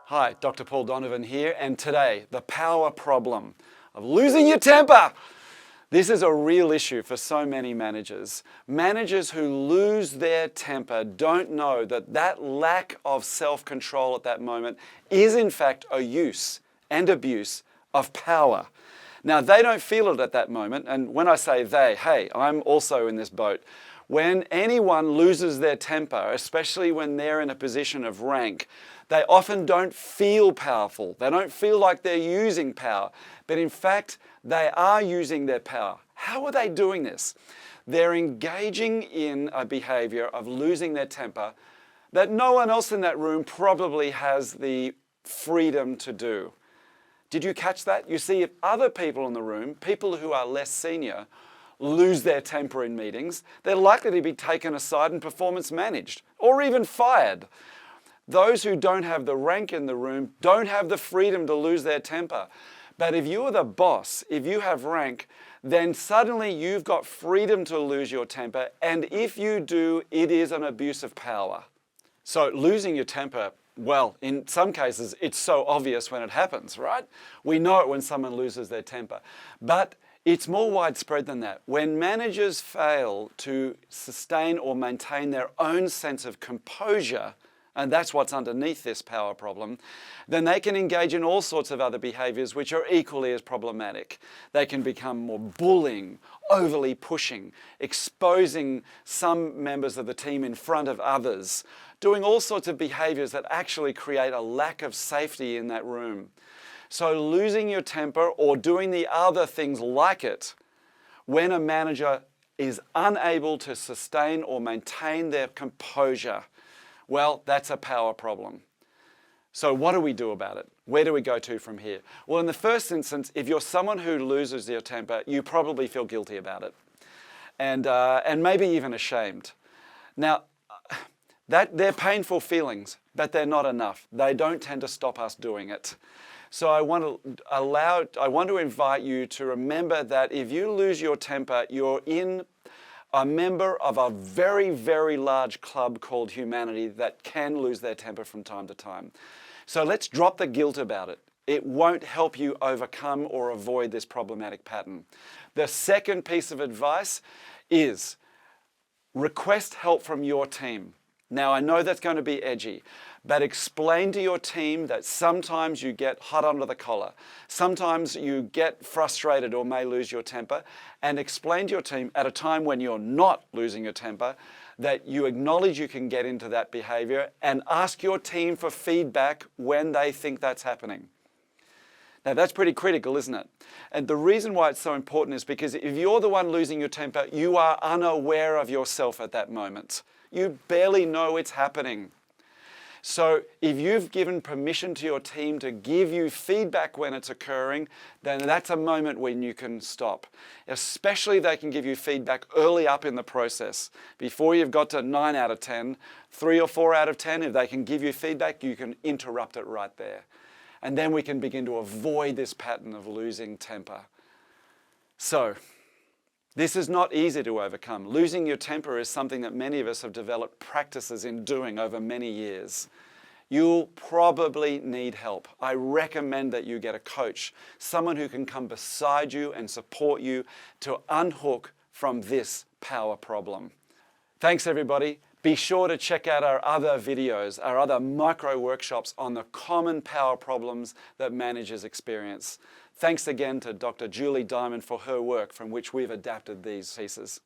Hi, Dr. Paul Donovan here, and today, the power problem of losing your temper. This is a real issue for so many managers. Managers who lose their temper don't know that that lack of self-control at that moment is in fact a use and abuse of power. Now, they don't feel it at that moment, and when I say they, hey, I'm also in this boat. When anyone loses their temper, especially when they're in a position of rank, they often don't feel powerful. They don't feel like they're using power, but in fact, they are using their power. How are they doing this? They're engaging in a behavior of losing their temper that no one else in that room probably has the freedom to do. Did you catch that? You see, if other people in the room, people who are less senior, lose their temper in meetings, they're likely to be taken aside and performance managed, or even fired. Those who don't have the rank in the room don't have the freedom to lose their temper. But if you're the boss, if you have rank, then suddenly you've got freedom to lose your temper, and if you do, it is an abuse of power. So losing your temper, well, in some cases, it's so obvious when it happens, right? We know it when someone loses their temper. But it's more widespread than that. When managers fail to sustain or maintain their own sense of composure, and that's what's underneath this power problem, then they can engage in all sorts of other behaviors which are equally as problematic. They can become more bullying, overly pushing, exposing some members of the team in front of others, doing all sorts of behaviors that actually create a lack of safety in that room. So losing your temper or doing the other things like it when a manager is unable to sustain or maintain their composure, well, that's a power problem. So what do we do about it? Where do we go to from here? Well, in the first instance, if you're someone who loses their temper, you probably feel guilty about it and maybe even ashamed. Now, they're painful feelings, but they're not enough. They don't tend to stop us doing it. So I want to invite you to remember that if you lose your temper, you're a member of a very, very large club called humanity that can lose their temper from time to time. So let's drop the guilt about it. It won't help you overcome or avoid this problematic pattern. The second piece of advice is request help from your team. Now, I know that's going to be edgy, but explain to your team that sometimes you get hot under the collar. Sometimes you get frustrated or may lose your temper, and explain to your team at a time when you're not losing your temper that you acknowledge you can get into that behavior and ask your team for feedback when they think that's happening. Now, that's pretty critical, isn't it? And the reason why it's so important is because if you're the one losing your temper, you are unaware of yourself at that moment. You barely know it's happening. So if you've given permission to your team to give you feedback when it's occurring, then that's a moment when you can stop. Especially they can give you feedback early up in the process. Before you've got to 9 out of 10, 3 or 4 out of 10, if they can give you feedback, you can interrupt it right there. And then we can begin to avoid this pattern of losing temper. So, this is not easy to overcome. Losing your temper is something that many of us have developed practices in doing over many years. You'll probably need help. I recommend that you get a coach, someone who can come beside you and support you to unhook from this power problem. Thanks, everybody. Be sure to check out our other videos, our other micro workshops on the common power problems that managers experience. Thanks again to Dr. Julie Diamond for her work from which we've adapted these pieces.